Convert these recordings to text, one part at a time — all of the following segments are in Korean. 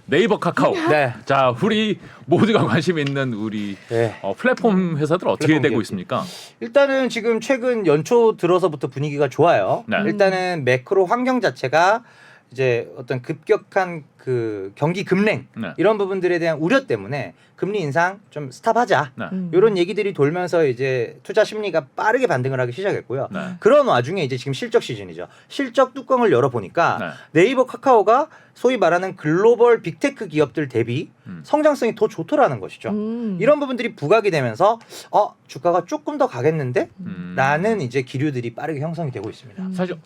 네이버, 카카오. 네. 자, 우리 모두가 관심 있는 우리 네. 플랫폼 회사들 어떻게 플랫폼 되고 기업들. 있습니까? 일단은 지금 최근 연초 들어서부터 분위기가 좋아요. 네. 일단은 매크로 환경 자체가 이제 어떤 급격한 그 경기 급냉 네. 이런 부분들에 대한 우려 때문에 금리 인상 좀 스탑하자. 네. 이런 얘기들이 돌면서 이제 투자 심리가 빠르게 반등을 하기 시작했고요. 네. 그런 와중에 이제 지금 실적 시즌이죠. 실적 뚜껑을 열어보니까 네. 네이버, 카카오가 소위 말하는 글로벌 빅테크 기업들 대비 성장성이 더 좋더라는 것이죠. 이런 부분들이 부각이 되면서 주가가 조금 더 가겠는데? 라는 이제 기류들이 빠르게 형성이 되고 있습니다. 사실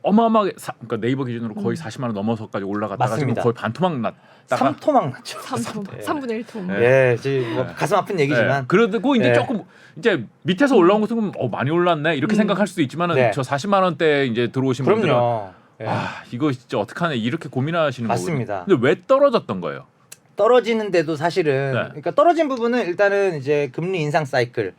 어마어마하게 그러니까 네이버 기준으로 거의 40만 원 넘어서까지 올라갔다가 지금 맞습니다. 거의 반토막 났다가 3토막 났죠. 3분의 1통. 네. 예, 지금 뭐 가슴 아픈 얘기지만 그래도 이제 네. 조금 이제 밑에서 올라온 것은 많이 올랐네 이렇게 생각할 수도 있지만은 네. 저 40만 원대 이제 들어오신 분들은 그럼요. 예. 이거 진짜 어떡하냐 이렇게 고민하시는 맞습니다. 거거든요. 근데 왜 떨어졌던 거예요? 떨어지는데도 사실은 네. 그러니까 떨어진 부분은 일단은 이제 금리 인상 사이클에서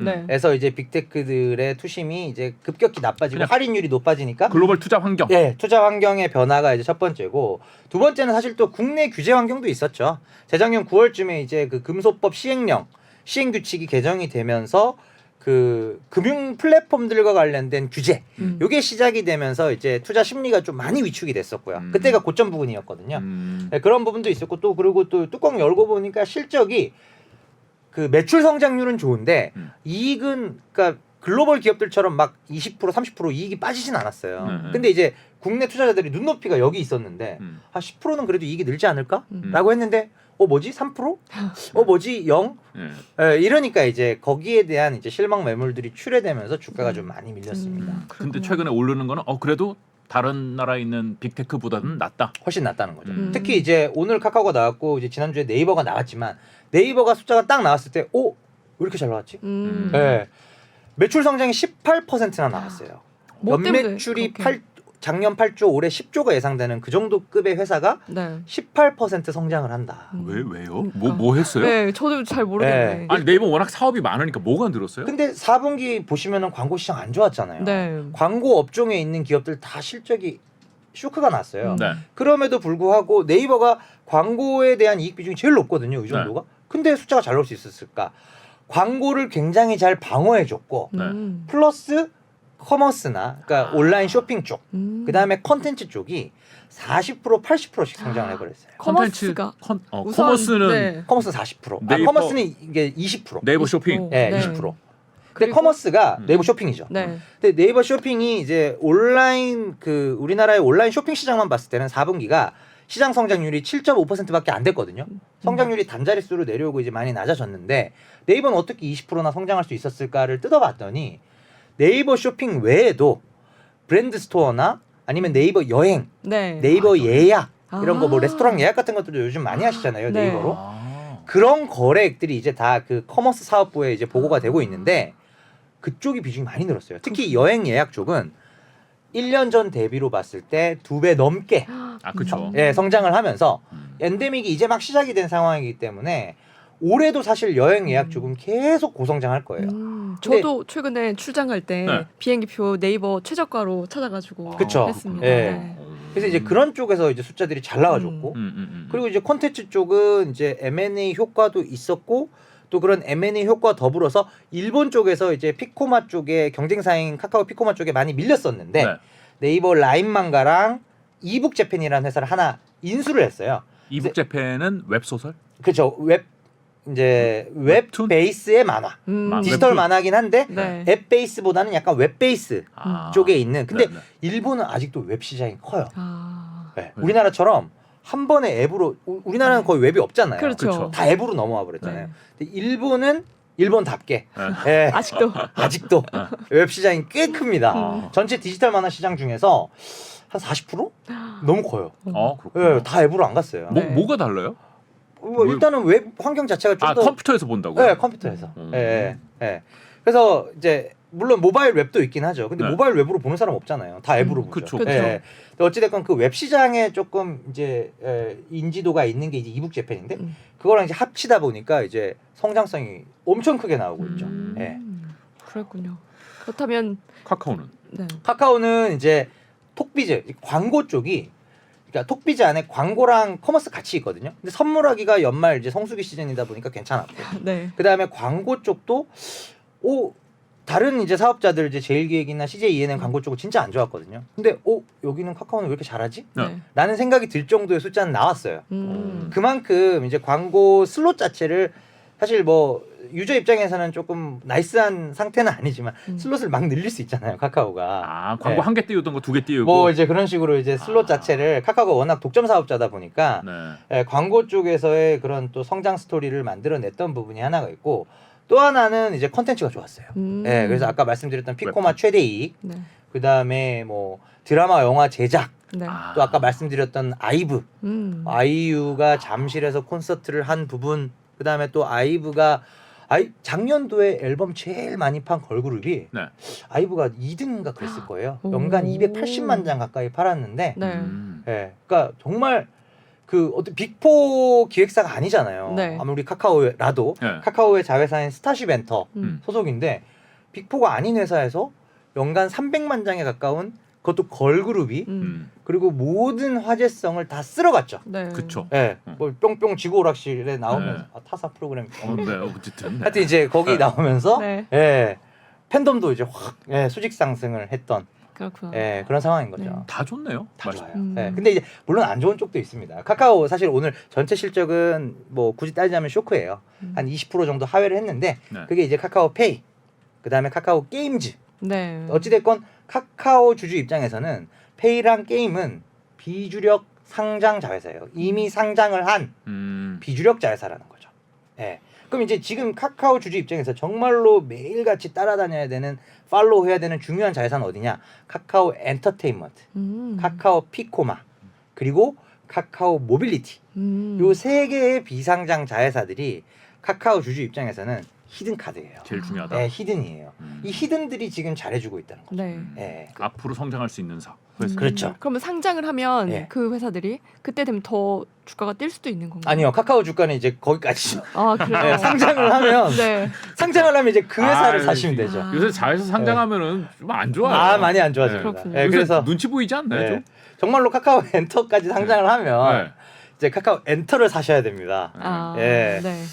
네. 이제 빅테크들의 투심이 이제 급격히 나빠지고 그냥 할인율이 높아지니까 글로벌 투자 환경. 예, 투자 환경의 변화가 이제 첫 번째고 두 번째는 사실 또 국내 규제 환경도 있었죠. 재작년 9월쯤에 이제 그 금소법 시행령 시행 규칙이 개정이 되면서 그 금융 플랫폼들과 관련된 규제 요게 시작이 되면서 이제 투자 심리가 좀 많이 위축이 됐었고요. 그때가 고점 부근이었거든요. 네, 그런 부분도 있었고 또 그리고 또 뚜껑 열고 보니까 실적이 그 매출 성장률은 좋은데 이익은 그러니까 글로벌 기업들처럼 막 20% 30% 이익이 빠지진 않았어요. 근데 이제 국내 투자자들이 눈높이가 여기 있었는데 10%는 그래도 이익이 늘지 않을까라고 했는데 뭐지 3%? 뭐지 0? 이러니까 이제 거기에 대한 이제 실망 매물들이 출회되면서 주가가 좀 많이 밀렸습니다. 근데 최근에 오르는 거는 그래도 다른 나라에 있는 빅테크보다는 낫다. 훨씬 낫다는 거죠. 특히 이제 오늘 카카오가 나왔고 이제 지난주에 네이버가 나왔지만 네이버가 숫자가 딱 나왔을 때 왜 이렇게 잘 나왔지? 네. 매출 성장이 18%나 나왔어요. 뭐 때문에 연매출이 그렇게? 작년 8조 올해 10조가 예상되는 그 정도 급의 회사가 네. 18% 성장을 한다. 왜요? 뭐 했어요? 네, 저도 잘 모르겠네. 아니 네이버 워낙 사업이 많으니까 뭐가 늘었어요? 근데 4분기 보시면은 광고 시장 안 좋았잖아요. 네. 광고 업종에 있는 기업들 다 실적이 쇼크가 났어요. 네. 그럼에도 불구하고 네이버가 광고에 대한 이익 비중이 제일 높거든요. 이 정도가. 근데 숫자가 잘 나올 수 있었을까? 광고를 굉장히 잘 방어해줬고 플러스 커머스나 그러니까 온라인 쇼핑 쪽, 그다음에 컨텐츠 쪽이 40% 80%씩 성장을 해버렸어요. 커머스가 우선, 커머스는 네. 커머스 40%. 네이버- 커머스는 이게 20%. 네이버 쇼핑. 네, 네. 20%. 근데 그리고- 커머스가 네이버 쇼핑이죠. 네. 근데 네이버 쇼핑이 이제 온라인 그 우리나라의 온라인 쇼핑 시장만 봤을 때는 4분기가 시장 성장률이 7.5%밖에 안 됐거든요. 성장률이 단자릿수로 내려오고 이제 많이 낮아졌는데 네이버는 어떻게 20%나 성장할 수 있었을까를 뜯어봤더니 네이버 쇼핑 외에도 브랜드 스토어나 아니면 네이버 여행, 네. 네이버 예약 이런 거 뭐 아. 레스토랑 예약 같은 것들도 요즘 많이 하시잖아요. 네. 네이버로. 그런 거래액들이 이제 다 그 커머스 사업부에 이제 보고가 되고 있는데 그쪽이 비중이 많이 늘었어요. 특히 여행 예약 쪽은 1년 전 대비로 봤을 때 2배 넘게 그렇죠. 성장을 하면서 엔데믹이 이제 막 시작이 된 상황이기 때문에 올해도 사실 여행 예약 쪽은 계속 고성장할 거예요. 저도 최근에 출장할 때 네. 비행기표 네이버 최저가로 찾아가지고 그쵸. 했습니다. 예. 네. 그래서 이제 그런 쪽에서 이제 숫자들이 잘 나와줬고 그리고 이제 콘텐츠 쪽은 이제 M&A 효과도 있었고 또 그런 M&A 효과 더불어서 일본 쪽에서 이제 피코마 쪽에 경쟁사인 카카오 피코마 쪽에 많이 밀렸었는데 네. 네이버 라인망가랑 이북 재팬이라는 회사를 하나 인수를 했어요. 이북 재팬은 웹소설? 그렇죠. 웹 웹툰? 베이스의 만화. 디지털 웹툰. 만화긴 한데 네. 앱 베이스보다는 약간 웹 베이스 쪽에 있는. 근데 네, 네. 일본은 아직도 웹 시장이 커요. 아. 네. 우리나라처럼 한 번에 앱으로 우리나라는 거의 웹이 없잖아요. 그렇죠. 다 앱으로 넘어와 버렸잖아요. 근데 일본은 일본답게 아직도 아직도 웹 시장이 꽤 큽니다. 전체 디지털 만화 시장 중에서 한 40%? 너무 커요. 그렇구나. 예, 다 앱으로 안 갔어요. 뭐, 뭐가 달라요? 일단은 웹 환경 자체가 좀 더 컴퓨터에서 본다고요? 네, 컴퓨터에서. 그래서 이제 물론 모바일 웹도 있긴 하죠. 근데 네. 모바일 웹으로 보는 사람 없잖아요. 다 앱으로 보죠. 그쵸. 예. 근데 어찌됐건 그 웹 시장에 조금 이제 인지도가 있는 게 이제 이북 재팬인데 그거랑 이제 합치다 보니까 이제 성장성이 엄청 크게 나오고 있죠. 예. 그렇군요. 그렇다면 카카오는? 네. 카카오는 이제 톡비즈 광고 쪽이 그러니까 톡비즈 안에 광고랑 커머스 같이 있거든요. 근데 선물하기가 연말 이제 성수기 시즌이다 보니까 괜찮았고. 네. 그다음에 광고 쪽도 다른 이제 사업자들 이제 제일기획이나 CJ ENM 광고 쪽은 진짜 안 좋았거든요. 근데 여기는 카카오는 왜 이렇게 잘하지? 네. 라는 생각이 들 정도의 숫자는 나왔어요. 음. 그만큼 이제 광고 슬롯 자체를 사실 뭐 유저 입장에서는 조금 나이스한 상태는 아니지만 슬롯을 막 늘릴 수 있잖아요, 카카오가. 아 광고 네. 한 개 띄우던 거 2개 띄우고. 뭐 이제 그런 식으로 이제 슬롯 아. 자체를 카카오가 워낙 독점 사업자다 보니까 네. 광고 쪽에서의 그런 또 성장 스토리를 만들어냈던 부분이 하나가 있고 또 하나는 이제 컨텐츠가 좋았어요. 예, 그래서 아까 말씀드렸던 피코마 최대 이익, 네. 그다음에 뭐 드라마 영화 제작, 네. 또 아까 말씀드렸던 아이브, 아이유가 잠실에서 콘서트를 한 부분, 그다음에 또 아이브가 작년도에 앨범 제일 많이 판 걸그룹이 네. 아이브가 2등인가 그랬을 거예요. 오. 연간 280만 장 가까이 팔았는데, 네. 예, 그러니까 정말 그 어떤 빅4 기획사가 아니잖아요. 네. 아무리 카카오라도 네. 카카오의 자회사인 스타쉽엔터 음. 소속인데 빅4가 아닌 회사에서 연간 300만 장에 가까운 그것도 걸그룹이 그리고 모든 화제성을 다 쓸어갔죠. 네. 그쵸. 예, 뭐 뿅뿅 지구 오락실에 나오면서 네. 타사 프로그램. 네, 어쨌든. 네. 하여튼 이제 거기 나오면서 네. 예, 팬덤도 이제 확 수직 상승을 했던 그렇구나. 예, 그런 상황인 거죠. 네. 다 좋네요. 다 좋아요. 음. 예, 근데 이제 물론 안 좋은 쪽도 있습니다. 카카오 사실 오늘 전체 실적은 뭐 굳이 따지자면 쇼크예요. 한 20% 정도 하회를 했는데 네. 그게 이제 카카오페이, 그다음에 카카오 게임즈. 네. 어찌됐건 카카오 주주 입장에서는 페이랑 게임은 비주력 상장 자회사예요. 이미 상장을 한 비주력 자회사라는 거죠. 예. 그럼 이제 지금 카카오 주주 입장에서 정말로 매일같이 따라다녀야 되는, 팔로우 해야 되는 중요한 자회사는 어디냐? 카카오 엔터테인먼트, 카카오 피코마, 그리고 카카오 모빌리티. 요 세 개의 비상장 자회사들이 카카오 주주 입장에서는 히든 카드예요. 제일 중요하다. 네, 히든이에요. 이 히든들이 지금 잘해주고 있다는 거죠. 네. 예. 앞으로 성장할 수 있는 회사. 그렇죠. 그러면 상장을 하면 예. 그 회사들이 그때 되면 더 주가가 뛸 수도 있는 건가요? 아니요, 카카오 주가는 이제 거기까지죠. 아 그래요. 네, 상장을 하면 네. 상장을 하면 이제 그 회사를 아, 사시면 이게- 되죠. 아. 요새 자회사 상장하면은 좀 안 좋아요. 아, 많이 안 좋아집니다. 그렇군요. 네, 요새 그래서 눈치 보이지 않나요? 네, 좀? 정말로 카카오 엔터까지 상장을 하면 네. 이제 카카오 엔터를 사셔야 됩니다. 아, 예. 네.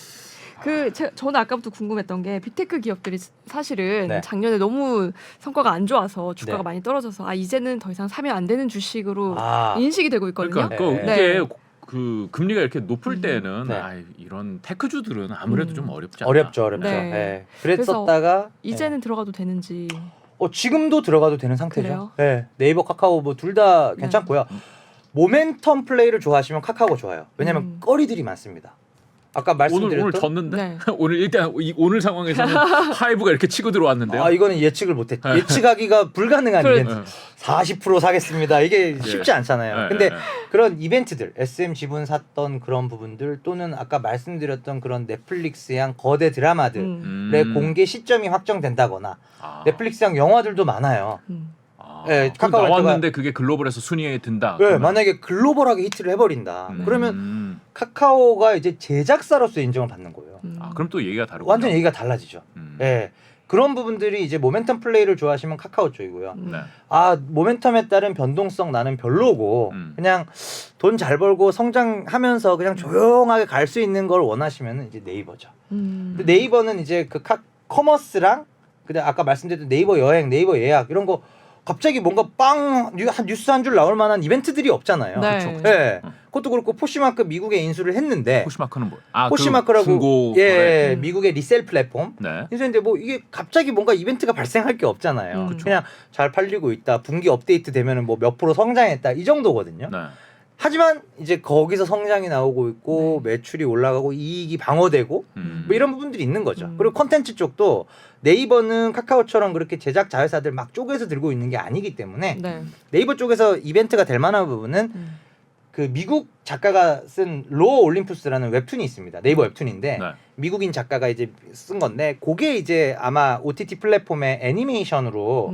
저는 아까부터 궁금했던 게 빅테크 기업들이 사실은 네. 작년에 너무 성과가 안 좋아서 주가가 네. 많이 떨어져서 이제는 더 이상 사면 안 되는 주식으로 아, 인식이 되고 있거든요. 그러니까 네. 이게 그 금리가 이렇게 높을 때는 네. 이런 테크주들은 아무래도 좀 어렵지 않나. 어렵죠. 네. 예. 그랬었다가 이제는 들어가도 되는지. 지금도 들어가도 되는 상태죠. 그래요? 예. 네이버, 카카오 뭐 둘 다 괜찮고요. 모멘텀 플레이를 좋아하시면 카카오가 좋아요. 왜냐하면 꺼리들이 많습니다. 아까 말씀드렸던 오늘 졌는데 네. 오늘 일단 오늘 상황에서는 하이브가 이렇게 치고 들어왔는데요. 이거는 예측을 못했죠. 예측하기가 불가능한 그래. 이벤트. 40% 사겠습니다. 이게 쉽지 않잖아요. 네, 근데 네. 그런 이벤트들, SM 지분 샀던 그런 부분들 또는 아까 말씀드렸던 그런 넷플릭스향 거대 드라마들의 공개 시점이 확정된다거나 아. 넷플릭스향 영화들도 많아요. 네, 그럼 카카오 나왔는데 그게 글로벌에서 순위에 든다. 네, 그러면- 만약에 글로벌하게 히트를 해버린다. 그러면 카카오가 이제 제작사로서 인정을 받는 거예요. 그럼 또 얘기가 다르고. 완전 얘기가 달라지죠. 예. 그런 부분들이 이제 모멘텀 플레이를 좋아하시면 카카오 쪽이고요. 네. 모멘텀에 따른 변동성 나는 별로고 그냥 돈 잘 벌고 성장하면서 그냥 조용하게 갈 수 있는 걸 원하시면 이제 네이버죠. 근데 네이버는 이제 그 커머스랑 그다음 아까 말씀드렸던 네이버 여행, 네이버 예약 이런 거 갑자기 뭔가 뉴스 한 줄 나올 만한 이벤트들이 없잖아요. 네. 그렇죠. 예. 그것도 그렇고 포시마크 미국에 인수를 했는데 포시마크는 뭐? 포시마크라고 중고 예, 거래. 미국의 리셀 플랫폼. 네. 인수했는데 뭐 이게 갑자기 뭔가 이벤트가 발생할 게 없잖아요. 그냥 잘 팔리고 있다. 분기 업데이트 되면은 뭐 몇 프로 성장했다. 이 정도거든요. 네. 하지만 이제 거기서 성장이 나오고 있고 매출이 올라가고 이익이 방어되고 뭐 이런 부분들이 있는 거죠. 그리고 컨텐츠 쪽도 네이버는 카카오처럼 그렇게 제작 자회사들 막 쪼개서 들고 있는 게 아니기 때문에 네. 네이버 쪽에서 이벤트가 될 만한 부분은 그 미국 작가가 쓴 로어 올림푸스라는 웹툰이 있습니다. 네이버 웹툰인데 네. 미국인 작가가 이제 쓴 건데 그게 이제 아마 OTT 플랫폼의 애니메이션으로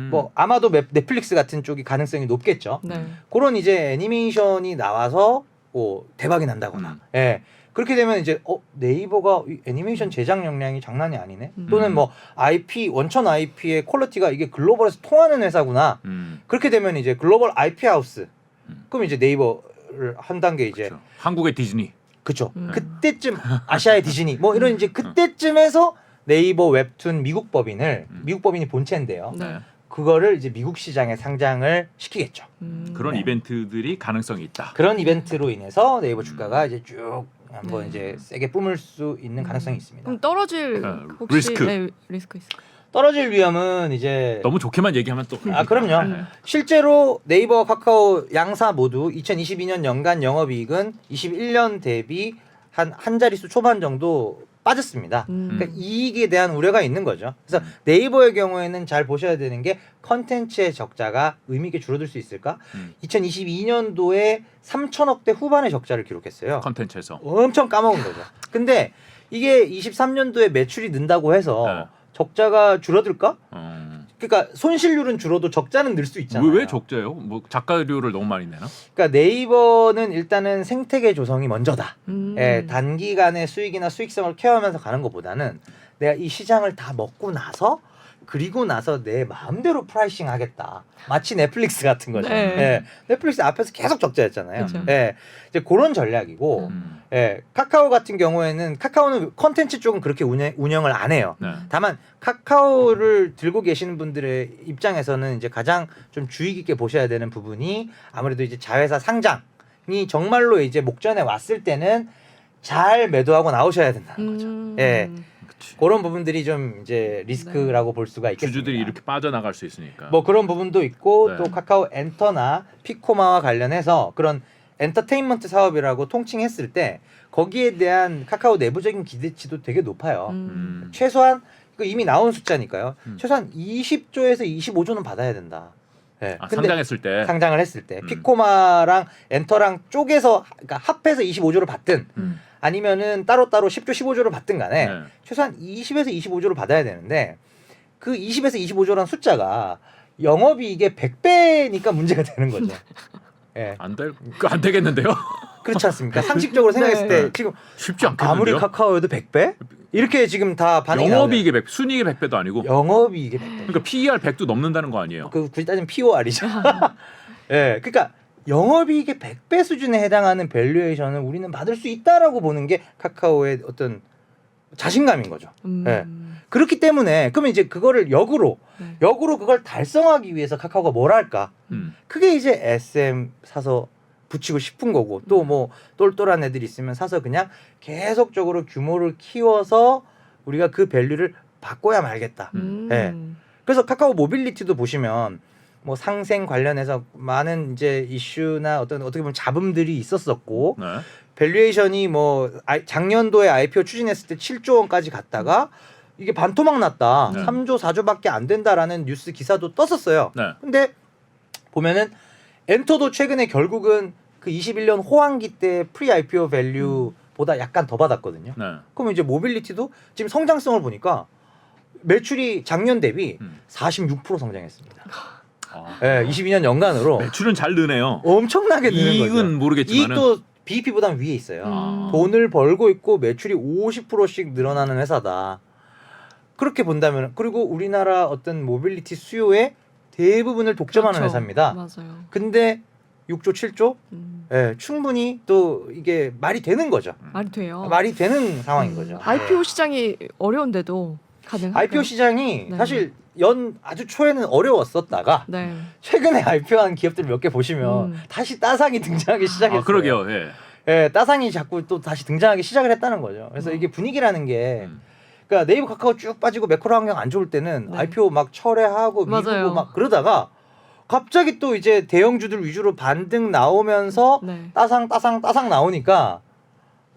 뭐 아마도 넷플릭스 같은 쪽이 가능성이 높겠죠. 네. 그런 이제 애니메이션이 나와서 뭐 대박이 난다거나 예. 그렇게 되면 이제 네이버가 이 애니메이션 제작 역량이 장난이 아니네. 또는 뭐 IP 원천 IP의 퀄리티가 이게 글로벌에서 통하는 회사구나. 그렇게 되면 이제 글로벌 IP 하우스 그럼 이제 네이버를 한 단계 이제 그렇죠. 한국의 디즈니. 그쵸. 음. 그때쯤 아시아의 디즈니 뭐 이런 이제 그때쯤에서 네이버 웹툰 미국 법인을 미국 법인이 본체인데요. 네. 그거를 이제 미국 시장에 상장을 시키겠죠. 그런 네. 이벤트들이 가능성이 있다. 그런 이벤트로 인해서 네이버 주가가 이제 쭉 한번 네. 이제 세게 뿜을 수 있는 가능성이 있습니다. 그럼 떨어질 혹시 리스크. 네, 리스크 있어요. 떨어질 위험은 이제 너무 좋게만 얘기하면 또. 아 그럼요. 네. 실제로 네이버, 카카오 양사 모두 2022년 연간 영업이익은 21년 대비 한 자릿수 초반 정도 빠졌습니다. 그러니까 이익에 대한 우려가 있는 거죠. 그래서 네이버의 경우에는 잘 보셔야 되는 게 컨텐츠의 적자가 의미 있게 줄어들 수 있을까? 2022년도에 3천억대 후반의 적자를 기록했어요. 컨텐츠에서. 엄청 까먹은 거죠. 근데 이게 23년도에 매출이 는다고 해서 네. 적자가 줄어들까? 어. 그러니까 손실률은 줄어도 적자는 늘 수 있잖아요. 왜 적자예요? 뭐 작가료를 너무 많이 내나? 그러니까 네이버는 일단은 생태계 조성이 먼저다. 음. 예, 단기간의 수익이나 수익성을 케어하면서 가는 것보다는 내가 이 시장을 다 먹고 나서 그리고 나서 내 마음대로 프라이싱 하겠다. 마치 넷플릭스 같은 거죠. 네. 예, 넷플릭스 앞에서 계속 적자였잖아요. 그쵸. 예, 이제 그런 전략이고, 예, 카카오 같은 경우에는 카카오는 컨텐츠 쪽은 그렇게 운영을 안 해요. 네. 다만 카카오를 들고 계시는 분들의 입장에서는 이제 가장 좀 주의 깊게 보셔야 되는 부분이 아무래도 이제 자회사 상장이 정말로 이제 목전에 왔을 때는 잘 매도하고 나오셔야 된다는 거죠. 예. 그치. 그런 부분들이 좀 이제 리스크라고 볼 수가 있겠습니다. 주주들이 이렇게 빠져나갈 수 있으니까. 뭐 그런 부분도 있고 네. 또 카카오 엔터나 피코마와 관련해서 그런 엔터테인먼트 사업이라고 통칭했을 때 거기에 대한 카카오 내부적인 기대치도 되게 높아요. 최소한 그 이미 나온 숫자니까요. 최소한 20조에서 25조는 받아야 된다. 네. 아, 근데 상장했을 때. 상장을 했을 때 피코마랑 엔터랑 쪼개서 그러니까 합해서 25조를 받든 아니면은 따로따로 10조 15조를 받든 간에 네. 최소한 20에서 25조를 받아야 되는데 그 20에서 25조라는 숫자가 영업이익의 100배니까 문제가 되는 거죠. 예. 안 되겠는데요? 그렇지 않습니까? 상식적으로 생각했을 네. 때 지금 쉽지 않겠는데요? 아무리 카카오여도 100배? 이렇게 지금 다 반응이 영업이익의 100, 순이익의 100배도 아니고. 영업이익의 100배. 그러니까 PER 100도 넘는다는 거 아니에요? 그 굳이 따지면 POR이죠. 예. 그러니까 영업이익의 100배 수준에 해당하는 밸류에이션을 우리는 받을 수 있다라고 보는 게 카카오의 어떤 자신감인 거죠. 예. 그렇기 때문에 그러면 이제 그거를 역으로 그걸 달성하기 위해서 카카오가 뭘 할까? 그게 이제 SM 사서 붙이고 싶은 거고 또 뭐 똘똘한 애들이 있으면 사서 그냥 계속적으로 규모를 키워서 우리가 그 밸류를 바꿔야 말겠다. 예. 그래서 카카오 모빌리티도 보시면 뭐 상생 관련해서 많은 이제 이슈나 어떻게 보면 잡음들이 있었었고 네. 밸류에이션이 뭐 작년도에 IPO 추진했을 때 7조 원까지 갔다가 이게 반토막 났다. 네. 3조 4조밖에 안 된다라는 뉴스 기사도 떴었어요. 네. 근데 보면은 엔터도 최근에 결국은 그 21년 호황기 때 프리 IPO 밸류보다 약간 더 받았거든요. 네. 그럼 이제 모빌리티도 지금 성장성을 보니까 매출이 작년 대비 46% 성장했습니다. 아. 예, 22년 연간으로 매출은 잘 느네요. 엄청나게 느는 거죠. 이익은 모르겠지만은. 이익도 BEP보다 위에 있어요. 아. 돈을 벌고 있고 매출이 50%씩 늘어나는 회사다. 그렇게 본다면 그리고 우리나라 어떤 모빌리티 수요의 대부분을 독점하는 그렇죠. 회사입니다. 맞아요. 근데 6조 7조? 예, 충분히 또 이게 말이 되는 거죠. 말이 돼요. 말이 되는 상황인 거죠. IPO 시장이 어려운데도 가능한가요? IPO 시장이 네. 사실 아주 초에는 어려웠었다가 네. 최근에 IPO한 기업들 몇 개 보시면 다시 따상이 등장하기 시작했어요. 아, 그러게요. 예. 예, 따상이 자꾸 또 다시 등장하기 시작을 했다는 거죠. 그래서 이게 분위기라는 게 그러니까 네이버 카카오 쭉 빠지고 매크로 환경 안 좋을 때는 네. IPO 막 철회하고 미루고 맞아요. 막 그러다가 갑자기 또 이제 대형주들 위주로 반등 나오면서 네. 따상 나오니까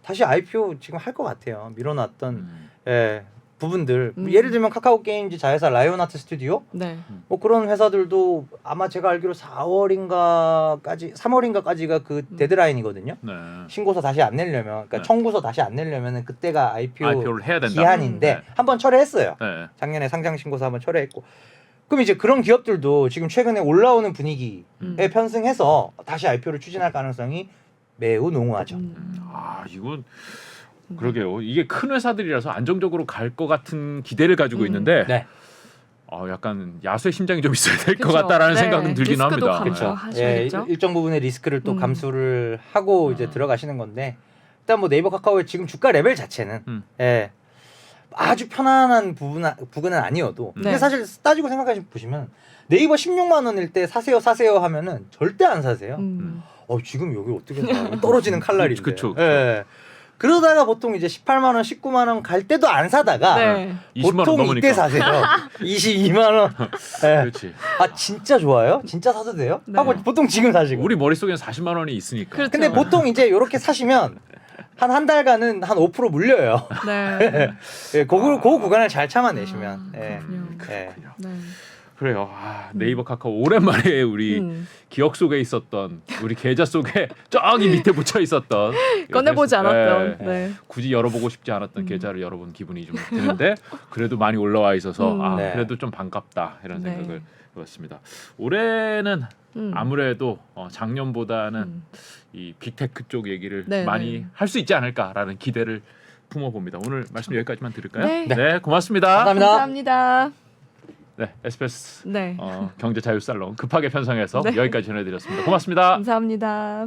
다시 IPO 지금 할 것 같아요. 밀어놨던 예, 부분들 예를 들면 카카오 게임즈 자회사 라이온하트 스튜디오 네. 뭐 그런 회사들도 아마 제가 알기로 3월인가까지가 그 데드라인이거든요. 네. 신고서 다시 안 내려면 그러니까 네. 청구서 다시 안 내려면은 그때가 IPO를 해야 된다. 기한인데 네. 한번 철회했어요. 네. 작년에 상장 신고서 한번 철회했고. 그럼 이제 그런 기업들도 지금 최근에 올라오는 분위기에 편승해서 다시 IPO를 추진할 가능성이 매우 농후하죠. 아, 이건 그러게요. 이게 큰 회사들이라서 안정적으로 갈 것 같은 기대를 가지고 있는데 네. 약간 야수의 심장이 좀 있어야 될 것 그쵸. 같다라는 네. 생각은 들긴 리스크도 합니다. 감수. 그렇죠. 하셔야겠죠? 일정 부분의 리스크를 또 감수를 하고 이제 아. 들어가시는 건데 일단 뭐 네이버 카카오의 지금 주가 레벨 자체는 예, 아주 편안한 부분은 아니어도 근데 네. 사실 따지고 생각해 보시면 네이버 16만 원일 때 사세요 하면은 절대 안 사세요. 지금 여기 어떻게 사? 떨어지는 칼날인데. 그쵸. 예. 그러다가 보통 이제 18만 원, 19만 원 갈 때도 안 사다가 네. 20만 원 보통 넘으니까. 이때 사세요. 22만 원. 예. 그렇지. 아 진짜 좋아요? 진짜 사도 돼요? 네. 하고 보통 지금 사시고. 우리 머릿속에는 40만 원이 있으니까. 그렇죠. 근데 보통 이제 이렇게 사시면 한 달간은 한 5% 물려요. 네. 예, 그 구간을 잘 참아내시면. 예. 그렇군요. 예. 네. 그래요. 네이버 카카오 오랜만에 우리 기억 속에 있었던 우리 계좌 속에 저기 밑에 붙여 있었던 꺼내보지 않았던. 예, 네. 굳이 열어보고 싶지 않았던 계좌를 열어본 기분이 좀 드는데 그래도 많이 올라와 있어서 네. 그래도 좀 반갑다 이런 네. 생각을 해봤습니다. 올해는 음. 아무래도 작년보다는 이 빅테크 쪽 얘기를 네, 많이 네. 할 수 있지 않을까라는 기대를 품어봅니다. 오늘 말씀 여기까지만 들을까요? 네. 고맙습니다. 감사합니다. 감사합니다. 네, SBS 네. 경제 자유 살롱 급하게 편성해서 네. 여기까지 전해드렸습니다. 고맙습니다. 감사합니다.